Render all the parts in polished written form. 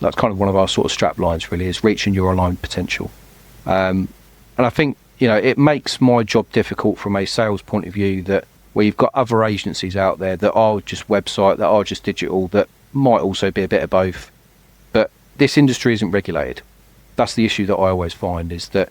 That's kind of one of our sort of strap lines, really, is reaching your online potential. And I think, it makes my job difficult from a sales point of view, that where you've got other agencies out there that are just website, that are just digital, that might also be a bit of both. But this industry isn't regulated. That's the issue that I always find, is that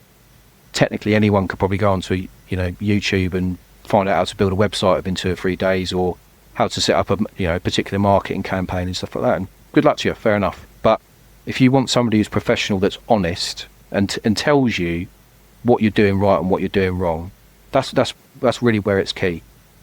technically anyone could probably go onto YouTube and find out how to build a website within 2 or 3 days, or how to set up a particular marketing campaign and stuff like that. And good luck to you, fair enough. But if you want somebody who's professional, that's honest and tells you what you're doing right and what you're doing wrong, that's really where it's key.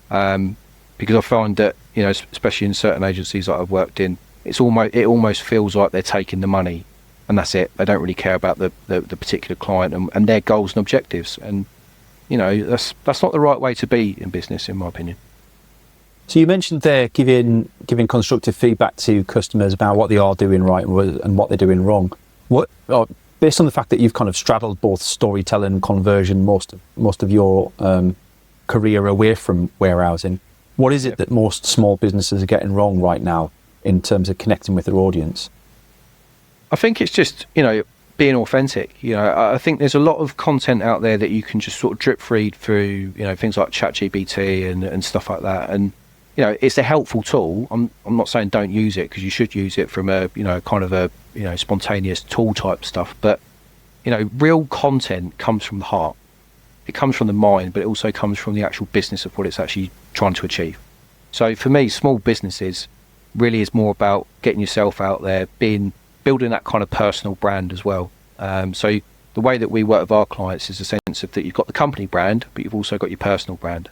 Because I find that especially in certain agencies that I've worked in, it almost feels like they're taking the money and that's it. They don't really care about the particular client and their goals and objectives. And that's not the right way to be in business, in my opinion. So you mentioned there giving constructive feedback to customers about what they are doing right and what they're doing wrong. Based on the fact that you've kind of straddled both storytelling and conversion most of your career away from warehousing, what is it that most small businesses are getting wrong right now in terms of connecting with their audience? I think it's just being authentic. I think there's a lot of content out there that you can just sort of drip feed through things like ChatGPT and stuff like that, and it's a helpful tool. I'm not saying don't use it, because you should use it from a kind of a spontaneous tool type stuff, but real content comes from the heart. It comes from the mind, but it also comes from the actual business of what it's actually trying to achieve. So for me, small businesses really is more about getting yourself out there, building that kind of personal brand as well. So the way that we work with our clients is a sense of that you've got the company brand, but you've also got your personal brand.